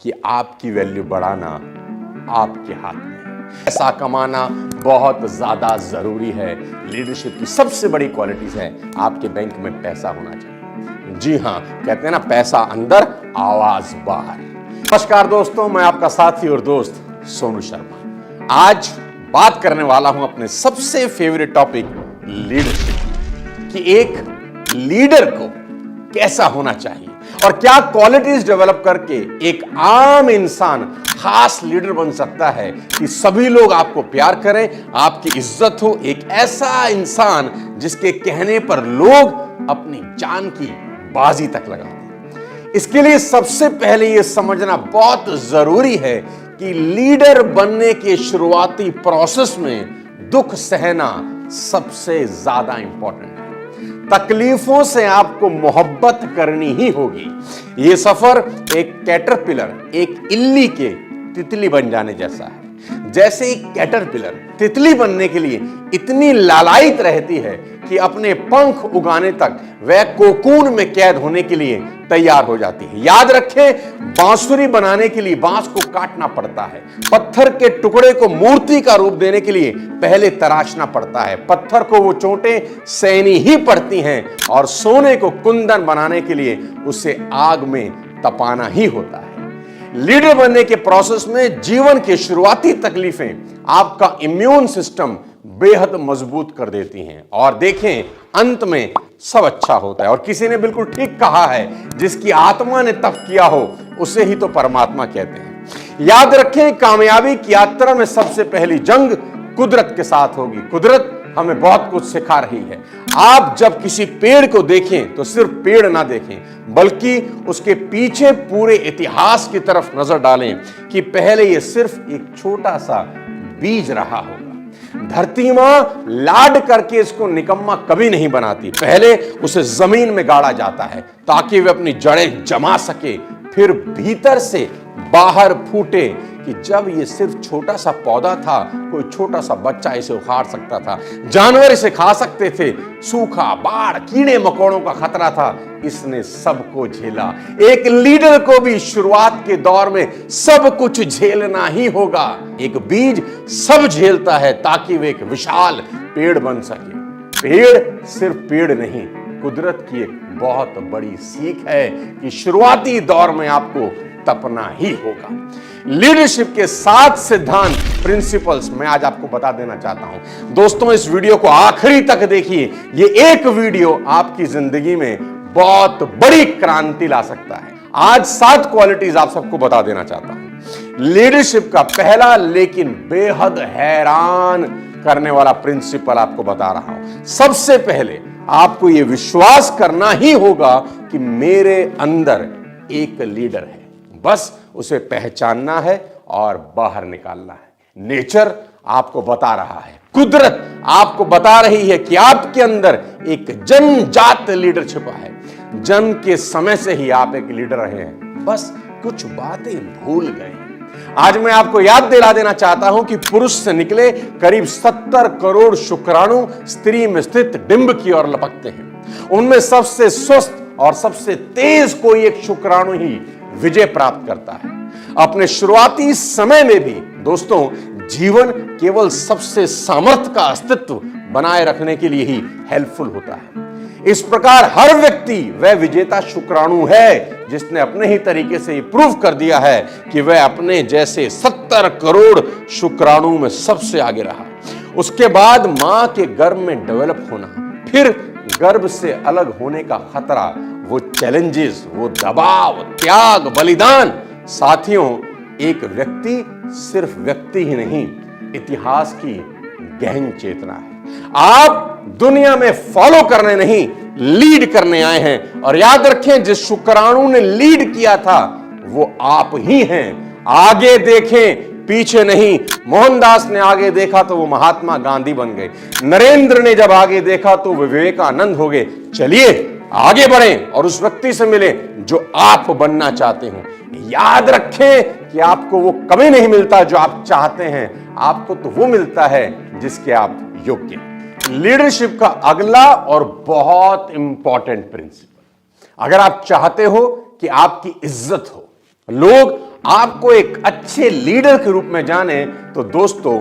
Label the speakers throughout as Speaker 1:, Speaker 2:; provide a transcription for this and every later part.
Speaker 1: कि आपकी वैल्यू बढ़ाना आपके हाथ में है। पैसा कमाना बहुत ज्यादा जरूरी है। लीडरशिप की सबसे बड़ी क्वालिटीज है आपके बैंक में पैसा होना चाहिए। जी हां, कहते हैं ना, पैसा अंदर आवाज बाहर। नमस्कार दोस्तों, मैं आपका साथी और दोस्त सोनू शर्मा। आज बात करने वाला हूं अपने सबसे फेवरेट टॉपिक लीडरशिप, कि एक लीडर को कैसा होना चाहिए और क्या क्वालिटीज डेवलप करके एक आम इंसान खास लीडर बन सकता है कि सभी लोग आपको प्यार करें, आपकी इज्जत हो। एक ऐसा इंसान जिसके कहने पर लोग अपनी जान की बाजी तक लगा दें। इसके लिए सबसे पहले यह समझना बहुत जरूरी है कि लीडर बनने के शुरुआती प्रोसेस में दुख सहना सबसे ज्यादा इंपॉर्टेंट है। तकलीफों से आपको मोहब्बत करनी ही होगी। यह सफर एक कैटरपिलर, एक इल्ली के तितली बन जाने जैसा है। जैसे एक कैटरपिलर तितली बनने के लिए इतनी लालायित रहती है कि अपने पंख उगाने तक वह कोकून में कैद होने के लिए तैयार हो जाती है। याद रखें, बांसुरी बनाने के लिए बांस को काटना पड़ता है। पत्थर के टुकड़े को मूर्ति का रूप देने के लिए पहले तराशना पड़ता है। पत्थर को वो चोटें सहनी ही पड़ती हैं और सोने को कुंदन बनाने के लिए उसे आग में तपाना ही होता है। लीडर बनने के प्रोसेस में जीवन की शुरुआती तकलीफें आपका इम्यून सिस्टम बेहद मजबूत कर देती हैं और देखें, अंत में सब अच्छा होता है। और किसी ने बिल्कुल ठीक कहा है, जिसकी आत्मा ने तप किया हो उसे ही तो परमात्मा कहते हैं। याद रखें, कामयाबी की यात्रा में सबसे पहली जंग कुदरत के साथ होगी। कुदरत हमें बहुत कुछ सिखा रही है। आप जब किसी पेड़ को देखें तो सिर्फ पेड़ ना देखें, बल्कि उसके पीछे पूरे इतिहास की तरफ नजर डालें कि पहले यह सिर्फ एक छोटा सा बीज रहा होगा। धरती मां लाड करके इसको निकम्मा कभी नहीं बनाती। पहले उसे जमीन में गाड़ा जाता है ताकि वे अपनी जड़ें जमा सके, फिर भीतर से बाहर फूटे। कि जब ये सिर्फ छोटा सा पौधा था, कोई छोटा सा बच्चा इसे उखाड़ सकता था, जानवर इसे खा सकते थे, सूखा, बाढ़, कीड़े मकोड़ों का खतरा था, इसने सबको झेला। एक लीडर को भी शुरुआत के दौर में सब कुछ झेलना ही होगा। एक बीज सब झेलता है ताकि वे एक विशाल पेड़ बन सके। पेड़ सिर्फ पेड़ नहीं, कुदरत की एक बहुत बड़ी सीख है कि शुरुआती दौर में आपको तपना ही होगा। लीडरशिप के 7 सिद्धांत, प्रिंसिपल्स मैं आज आपको बता देना चाहता हूं। दोस्तों, इस वीडियो को आखिरी तक देखिए। ये एक वीडियो आपकी जिंदगी में बहुत बड़ी क्रांति ला सकता है। आज 7 क्वालिटीज आप सबको बता देना चाहता हूं। लीडरशिप का पहला लेकिन बेहद हैरान करने वाला प्रिंसिपल आपको बता रहा हूं। सबसे पहले आपको यह विश्वास करना ही होगा कि मेरे अंदर एक लीडर है। बस उसे पहचानना है और बाहर निकालना है। नेचर आपको बता रहा है, कुदरत आपको बता रही है कि आपके अंदर एक जन्मजात लीडर छिपा है। जन्म के समय से ही आप एक लीडर रहे हैं, बस कुछ बातें भूल गए। आज मैं आपको याद दिला देना चाहता हूं कि पुरुष से निकले करीब 70 करोड़ शुक्राणु स्त्री में स्थित डिंब की ओर लपकते हैं। उनमें सबसे स्वस्थ और सबसे तेज कोई एक शुक्राणु ही विजय प्राप्त करता है। अपने शुरुआती समय में भी दोस्तों, जीवन केवल सबसे सामर्थ्य का अस्तित्व बनाए रखने के लिए ही हेल्पफुल होता है। इस प्रकार हर व्यक्ति वह विजेता शुक्राणु है जिसने अपने ही तरीके से प्रूव कर दिया है कि वह अपने जैसे 70 करोड़ शुक्राणु में सबसे आगे रहा। उसके बाद मां के गर्भ में डेवलप होना, फिर गर्भ से अलग होने का खतरा, वो चैलेंजेस, वो दबाव, त्याग, बलिदान। साथियों, एक व्यक्ति सिर्फ व्यक्ति ही नहीं, इतिहास की गहन चेतना है। आप दुनिया में फॉलो करने नहीं, लीड करने आए हैं। और याद रखें, जिस शुक्राणु ने लीड किया था वो आप ही हैं। आगे देखें, पीछे नहीं। मोहनदास ने आगे देखा तो वो महात्मा गांधी बन गए। नरेंद्र ने जब आगे देखा तो वे विवेकानंद हो गए। चलिए आगे बढ़ें और उस व्यक्ति से मिले जो आप बनना चाहते हो। याद रखें कि आपको वो कभी नहीं मिलता जो आप चाहते हैं, आपको तो वो मिलता है जिसके आप योग्य हैं। लीडरशिप का अगला और बहुत इंपॉर्टेंट प्रिंसिपल, अगर आप चाहते हो कि आपकी इज्जत हो, लोग आपको एक अच्छे लीडर के रूप में जाने तो दोस्तों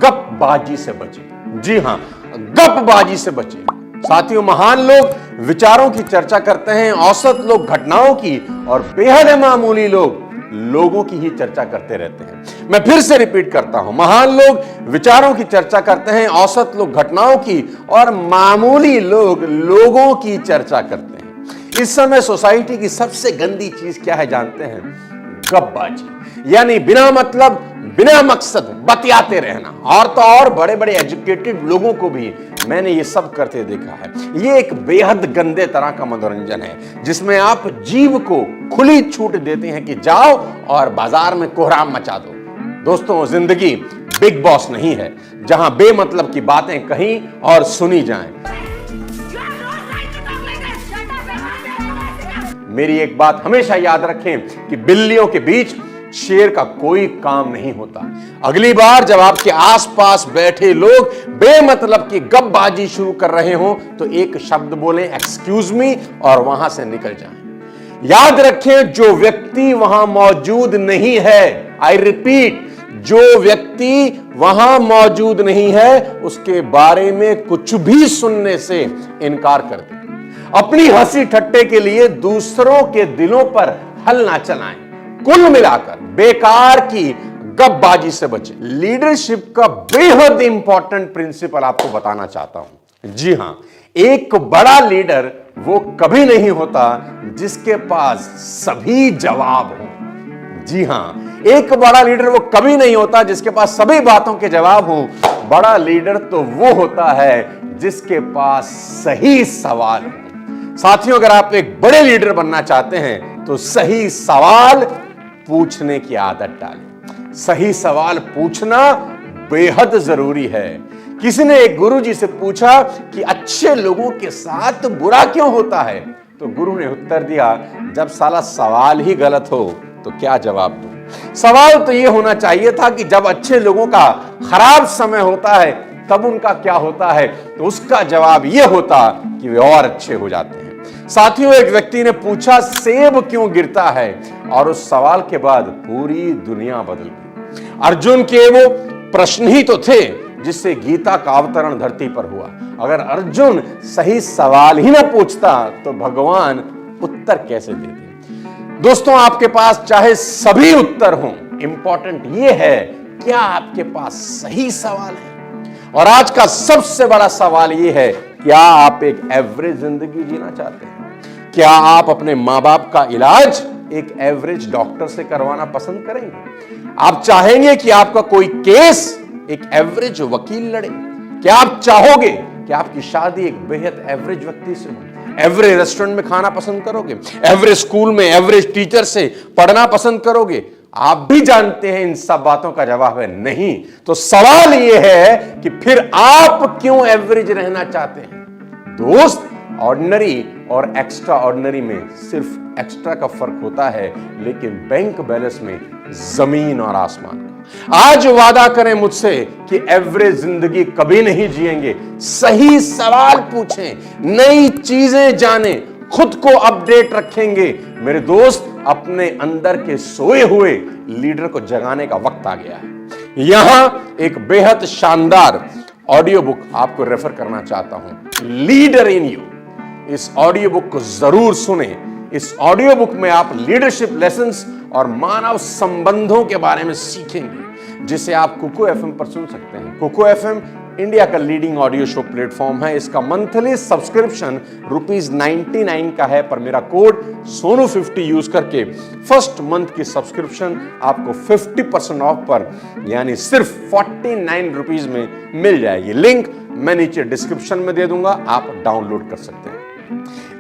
Speaker 1: गपबाजी से बचें। जी हां, गपबाजी से बचें। साथियों, महान लोग विचारों की चर्चा करते हैं, औसत लोग घटनाओं की और बेहद मामूली लोग लोगों की ही चर्चा करते रहते हैं। मैं फिर से रिपीट करता हूं, महान लोग विचारों की चर्चा करते हैं, औसत लोग घटनाओं की और मामूली लोग लोगों की चर्चा करते हैं। इस समय सोसाइटी की सबसे गंदी चीज क्या है जानते हैं? गपबाजी, यानी बिना मतलब बिना मकसद बतियाते रहना। और तो और बड़े बड़े एजुकेटेड लोगों को भी मैंने ये सब करते देखा है। ये एक बेहद गंदे तरह का मनोरंजन है जिसमें आप जीव को खुली छूट देते हैं कि जाओ और बाजार में कोहराम मचा दो। दोस्तों, जिंदगी बिग बॉस नहीं है जहां बेमतलब की बातें कहीं और सुनी जाएं। मेरी एक बात हमेशा याद रखें कि बिल्लियों के बीच शेर का कोई काम नहीं होता। अगली बार जब आपके आसपास बैठे लोग बेमतलब की गपबाजी शुरू कर रहे हो तो एक शब्द बोलें, एक्सक्यूज मी, और वहां से निकल जाएं। याद रखें, जो व्यक्ति वहां मौजूद नहीं है, आई रिपीट, जो व्यक्ति वहां मौजूद नहीं है उसके बारे में कुछ भी सुनने से इनकार कर दें। अपनी हंसी ठट्टे के लिए दूसरों के दिलों पर हल ना चलाएं। कुल मिलाकर बेकार की गपबाजी से बचें। लीडरशिप का बेहद इंपॉर्टेंट प्रिंसिपल आपको बताना चाहता हूं। जी हां, एक बड़ा लीडर वो कभी नहीं होता जिसके पास सभी जवाब हो। जी हां, एक बड़ा लीडर वो कभी नहीं होता जिसके पास सभी बातों के जवाब हो। बड़ा लीडर तो वो होता है जिसके पास सही सवाल हो। साथियों, अगर आप एक बड़े लीडर बनना चाहते हैं तो सही सवाल पूछने की आदत डालें। सही सवाल पूछना बेहद जरूरी है। किसी ने एक गुरुजी से पूछा कि अच्छे लोगों के साथ बुरा क्यों होता है, तो गुरु ने उत्तर दिया, जब साला सवाल ही गलत हो तो क्या जवाब दूं। सवाल तो यह होना चाहिए था कि जब अच्छे लोगों का खराब समय होता है तब उनका क्या होता है, तो उसका जवाब यह होता कि वे और अच्छे हो जाते हैं। साथियों, एक व्यक्ति ने पूछा सेब क्यों गिरता है, और उस सवाल के बाद पूरी दुनिया बदल गई। अर्जुन के वो प्रश्न ही तो थे जिससे गीता का अवतरण धरती पर हुआ। अगर अर्जुन सही सवाल ही ना पूछता तो भगवान उत्तर कैसे देते। दोस्तों, आपके पास चाहे सभी उत्तर हों, इंपॉर्टेंट ये है क्या आपके पास सही सवाल है। और आज का सबसे बड़ा सवाल यह है, क्या आप एक एवरेज जिंदगी जीना चाहते हैं? क्या आप अपने मां बाप का इलाज एक एवरेज डॉक्टर से करवाना पसंद करेंगे? आप चाहेंगे कि आपका कोई केस एक एवरेज वकील लड़े? क्या आप चाहोगे कि आपकी शादी एक बेहद एवरेज व्यक्ति से हो? एवरेज रेस्टोरेंट में खाना पसंद करोगे? एवरेज स्कूल में एवरेज टीचर से पढ़ना पसंद करोगे? आप भी जानते हैं इन सब बातों का जवाब है नहीं। तो सवाल यह है कि फिर आप क्यों एवरेज रहना चाहते हैं? दोस्त, ऑर्डिनरी और एक्स्ट्रा ऑर्डिनरी में सिर्फ एक्स्ट्रा का फर्क होता है, लेकिन बैंक बैलेंस में जमीन और आसमान का। आज वादा करें मुझसे कि एवरेज जिंदगी कभी नहीं जिएंगे। सही सवाल पूछें, नई चीजें जानें, खुद को अपडेट रखेंगे। मेरे दोस्त, अपने अंदर के सोए हुए लीडर को जगाने का वक्त आ गया है। यहां एक बेहद शानदार ऑडियो बुक आपको रेफर करना चाहता हूं, लीडर इन यू। इस ऑडियो बुक को जरूर सुने। इस ऑडियो बुक में आप लीडरशिप लेसन्स और मानव संबंधों के बारे में सीखेंगे, जिसे आप कुकू एफएम पर सुन सकते हैं। कुकू एफएम इंडिया का लीडिंग ऑडियो शो प्लेटफॉर्म है। इसका मंथली सब्सक्रिप्शन ₹99 का है, पर मेरा कोड सोनू50 यूज करके फर्स्ट मंथ की सब्सक्रिप्शन आपको 50% ऑफ पर, यानी सिर्फ ₹49 में मिल जाएगी। लिंक मैं नीचे डिस्क्रिप्शन में दे दूंगा, आप डाउनलोड कर सकते हैं।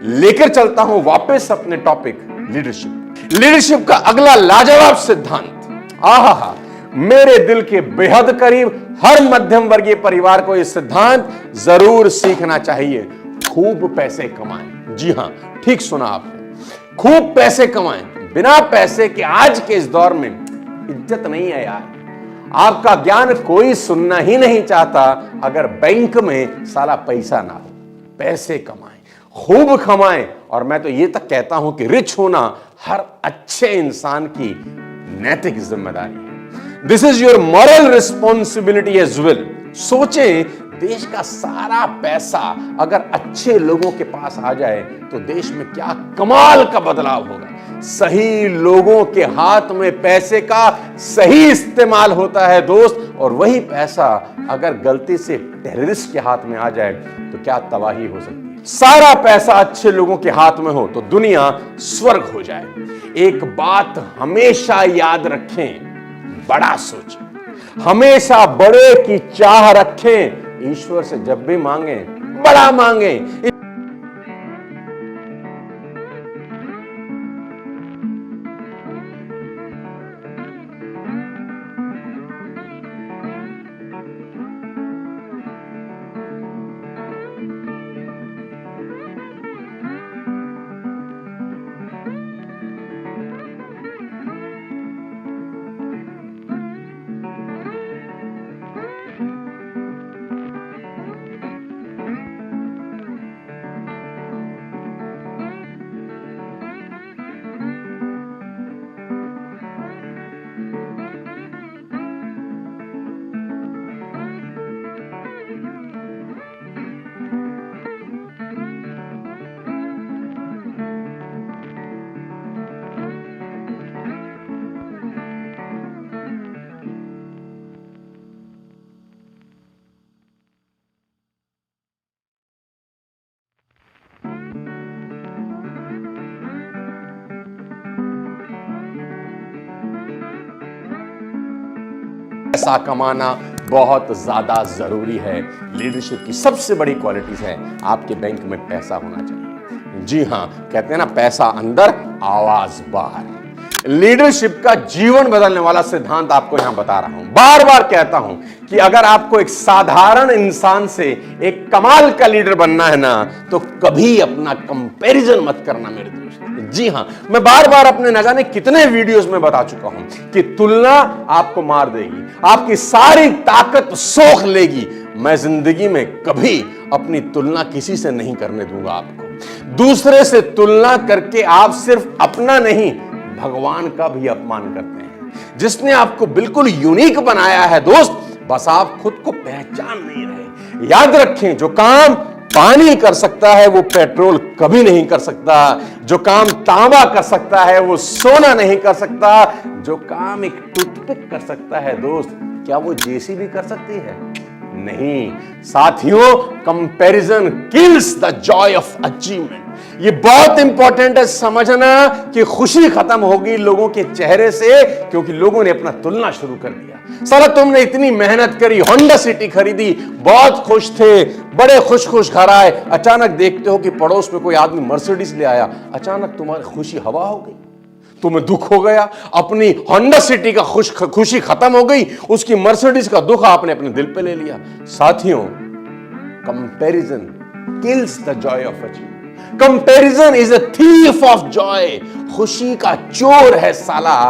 Speaker 1: लेकर चलता हूं वापस अपने टॉपिक लीडरशिप। लीडरशिप का अगला लाजवाब सिद्धांत, आहा, मेरे दिल के बेहद करीब। हर मध्यम वर्गीय परिवार को यह सिद्धांत जरूर सीखना चाहिए। खूब पैसे कमाएं। जी हां, ठीक सुना आपने, खूब पैसे कमाएं। बिना पैसे के आज के इस दौर में इज्जत नहीं है यार। आपका ज्ञान कोई सुनना ही नहीं चाहता अगर बैंक में सारा पैसा ना हो। पैसे कमाएं, खूब कमाएं। और मैं तो ये तक कहता हूं कि रिच होना हर अच्छे इंसान की नैतिक जिम्मेदारी है। This is your moral responsibility as well. सोचें, देश का सारा पैसा अगर अच्छे लोगों के पास आ जाए तो देश में क्या कमाल का बदलाव होगा। सही लोगों के हाथ में पैसे का सही इस्तेमाल होता है दोस्त, और वही पैसा अगर गलती से टेररिस्ट के हाथ में आ जाए तो क्या तबाही हो सकती है। सारा पैसा अच्छे लोगों के हाथ में हो तो दुनिया स्वर्ग हो जाए। एक बात हमेशा याद रखें, बड़ा सोचें, हमेशा बड़े की चाह रखें। ईश्वर से जब भी मांगे बड़ा मांगे। पैसा कमाना बहुत ज्यादा जरूरी है। लीडरशिप की सबसे बड़ी क्वालिटीज है आपके बैंक में पैसा होना चाहिए। जी हां, कहते हैं ना, पैसा अंदर आवाज बाहर। लीडरशिप का जीवन बदलने वाला सिद्धांत आपको यहां बता रहा हूं। बार बार कहता हूं कि अगर आपको एक साधारण इंसान से एक कमाल का लीडर बनना है ना, तो कभी अपना कंपैरिजन मत करना मेरे दोस्त। जी हां, मैं बार बार अपने न जाने कितने वीडियोस में बता चुका हूं कि तुलना आपको मार देगी, आपकी सारी ताकत सोख लेगी। मैं जिंदगी में कभी अपनी तुलना किसी से नहीं करने दूंगा आपको। दूसरे से तुलना करके आप सिर्फ अपना नहीं, भगवान का भी अपमान करते हैं, जिसने आपको बिल्कुल यूनिक बनाया है दोस्त। बस आप खुद को पहचान नहीं रहे। याद रखें, जो काम पानी कर सकता है वो पेट्रोल कभी नहीं कर सकता। जो काम तांबा कर सकता है वो सोना नहीं कर सकता। जो काम एक टूथपिक कर सकता है दोस्त, क्या वो जेसीबी कर सकती है? नहीं साथियों, comparison kills the joy of achievement. ये बहुत इंपॉर्टेंट है समझना कि खुशी खत्म होगी लोगों के चेहरे से, क्योंकि लोगों ने अपना तुलना शुरू कर दिया। साला तुमने इतनी मेहनत करी, होंडा सिटी खरीदी, बहुत खुश थे, बड़े खुश खुश घर आए, अचानक देखते हो कि पड़ोस में कोई आदमी मर्सिडीज ले आया, अचानक तुम्हारी खुशी हवा हो गई, तुम्हें दुख हो गया। अपनी होंडा सिटी का खुशी खत्म हो गई, उसकी मर्सिडीज का दुख आपने अपने दिल पे ले लिया। साथियों, comparison kills the joy of achievement. Comparison is a thief of joy. खुशी का चोर है साला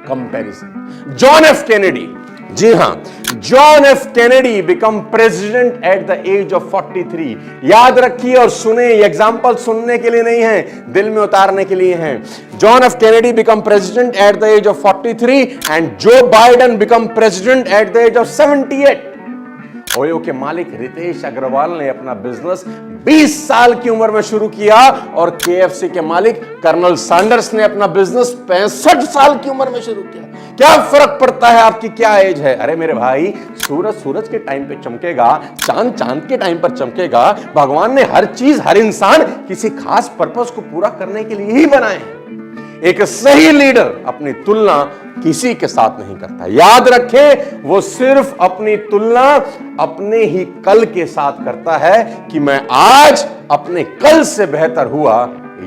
Speaker 1: कंपैरिजन। जॉन एफ कैनेडी, जी हां, John F Kennedy become president at the age of 43। याद रखिए और सुने, ये एग्जांपल सुनने के लिए नहीं है, दिल में उतारने के लिए हैं। John F Kennedy become president at the age of 43 and Joe Biden become president at the age of 78। OYO के मालिक रितेश अग्रवाल ने अपना बिजनेस 20 साल की उम्र में शुरू किया, और केएफसी के मालिक कर्नल सैंडर्स ने अपना बिजनेस 65 साल की उम्र में शुरू किया। क्या फर्क पड़ता है आपकी क्या एज है? अरे मेरे भाई, सूरज सूरज के टाइम पे चमकेगा, चांद चांद के टाइम पर चमकेगा। भगवान ने हर चीज, हर इंसान किसी खास पर्पस को पूरा करने के लिए ही बनाए हैं। एक सही लीडर अपनी तुलना किसी के साथ नहीं करता। याद रखें, वो सिर्फ अपनी तुलना अपने ही कल के साथ करता है कि मैं आज अपने कल से बेहतर हुआ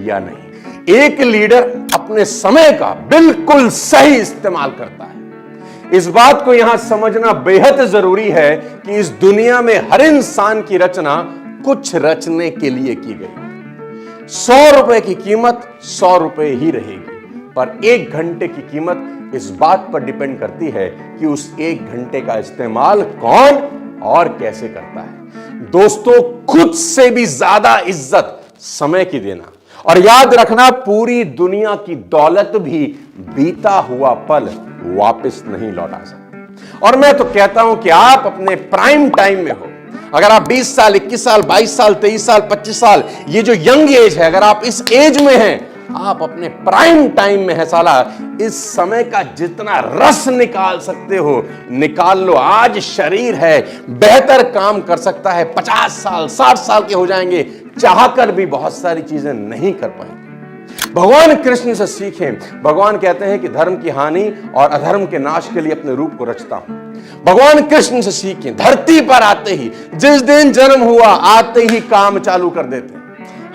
Speaker 1: या नहीं। एक लीडर अपने समय का बिल्कुल सही इस्तेमाल करता है। इस बात को यहां समझना बेहद जरूरी है कि इस दुनिया में हर इंसान की रचना कुछ रचने के लिए की गई। 100 रुपए की कीमत 100 रुपए ही रहेगी, पर 1 घंटे की कीमत इस बात पर डिपेंड करती है कि उस 1 घंटे का इस्तेमाल कौन और कैसे करता है। दोस्तों, खुद से भी ज्यादा इज्जत समय की देना, और याद रखना, पूरी दुनिया की दौलत भी बीता हुआ पल वापस नहीं लौटा सकते। और मैं तो कहता हूं कि आप अपने प्राइम टाइम में हो। अगर आप 20 साल, 21 साल, 22 साल, 23 साल, 25 साल, ये जो यंग एज है, अगर आप इस एज में हैं, आप अपने प्राइम टाइम में है साला, इस समय का जितना रस निकाल सकते हो निकाल लो। आज शरीर है, बेहतर काम कर सकता है। 50 साल, 60 साल के हो जाएंगे, चाहकर भी बहुत सारी चीजें नहीं कर पाएंगे। भगवान कृष्ण से सीखें। भगवान कहते हैं कि धर्म की हानि और अधर्म के नाश के लिए अपने रूप को रचता हूं। भगवान कृष्ण से सीखें। धरती पर आते ही, जिस दिन जन्म हुआ, आते ही काम चालू कर देते हैं।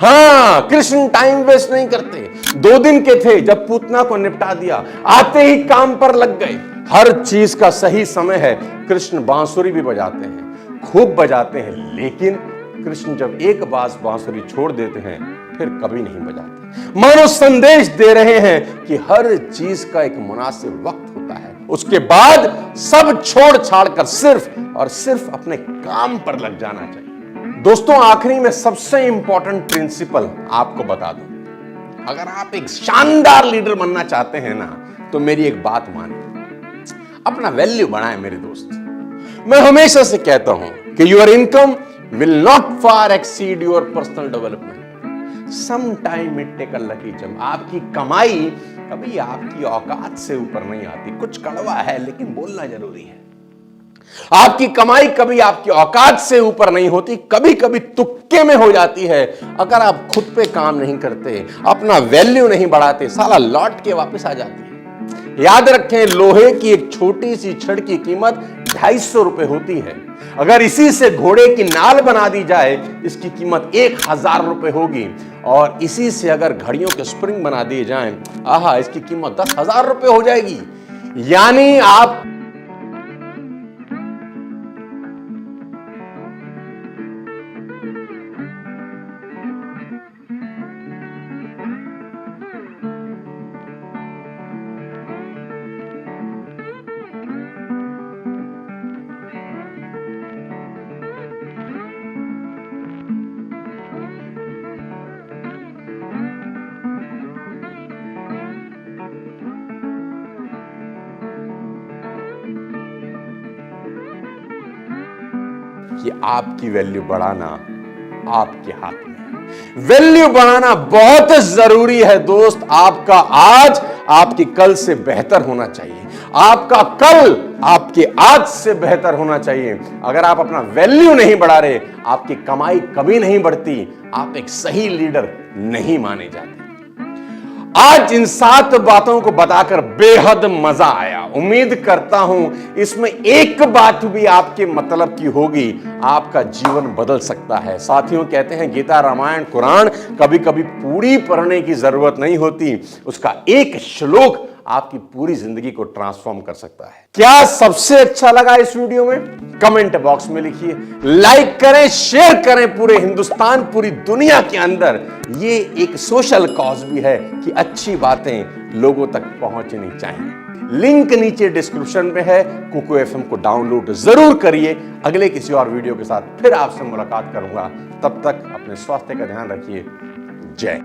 Speaker 1: हाँ, कृष्ण टाइम वेस्ट नहीं करते। 2 दिन के थे, जब पूतना को निपटा दिया, आते ही काम पर लग गए। हर चीज का सही समय है। कृष्ण बांसुरी भी बजाते हैं, खूब बजाते हैं, लेकिन कृष्ण जब एक बांसुरी छोड़ देते हैं, फिर कभी नहीं बजाते। मानो संदेश दे रहे हैं कि हर चीज का एक मुनासिब वक्त होता है, उसके बाद सब छोड़ छाड़ कर सिर्फ और सिर्फ अपने काम पर लग जाना चाहिए। दोस्तों, आखिरी में सबसे इंपॉर्टेंट प्रिंसिपल आपको बता दूं। अगर आप एक शानदार लीडर बनना चाहते हैं ना, तो मेरी एक बात मानिए, अपना वैल्यू बढ़ाएं मेरे दोस्त। मैं हमेशा से कहता हूं कि your income will not far exceed your personal development. Some time it take a lucky jump. आपकी कमाई कभी आपकी औकात से ऊपर नहीं आती। कुछ कड़वा है, लेकिन बोलना जरूरी है। आपकी कमाई कभी आपकी औकात से ऊपर नहीं होती, कभी कभी तुक्के में हो जाती है। अगर आप खुद पे काम नहीं करते, अपना वैल्यू नहीं बढ़ाते, साला लौट के वापस आ जाती है। याद रखें, लोहे की एक छोटी सी छड़ की कीमत 250 रुपए होती है। अगर इसी से घोड़े की नाल बना दी जाए, इसकी कीमत 1000 रुपए होगी। और इसी से अगर घड़ियों के स्प्रिंग बना दिए जाएं, आहा, इसकी कीमत 10,000 रुपए हो जाएगी। यानी आप कि आपकी वैल्यू बढ़ाना आपके हाथ में है। वैल्यू बढ़ाना बहुत जरूरी है दोस्त। आपका आज आपकी कल से बेहतर होना चाहिए। आपका कल आपके आज से बेहतर होना चाहिए। अगर आप अपना वैल्यू नहीं बढ़ा रहे, आपकी कमाई कभी नहीं बढ़ती। आप एक सही लीडर नहीं माने जाते। आज इन 7 बातों को बताकर बेहद मजा आया। उम्मीद करता हूं इसमें एक बात भी आपके मतलब की होगी। आपका जीवन बदल सकता है। साथियों, कहते हैं गीता, रामायण, कुरान कभी कभी पूरी पढ़ने की जरूरत नहीं होती। उसका एक श्लोक आपकी पूरी जिंदगी को ट्रांसफॉर्म कर सकता है। क्या सबसे अच्छा लगा इस वीडियो में? कमेंट बॉक्स में लिखिए। लाइक करें, शेयर करें पूरे हिंदुस्तान, पूरी दुनिया के अंदर। ये एक सोशल कॉज भी है कि अच्छी बातें लोगों तक पहुंचनी चाहिए। लिंक नीचे डिस्क्रिप्शन में है। कुकू एफएम को डाउनलोड जरूर करिए। अगले किसी और वीडियो के साथ फिर आपसे मुलाकात करूंगा। तब तक अपने स्वास्थ्य का ध्यान रखिए। जय।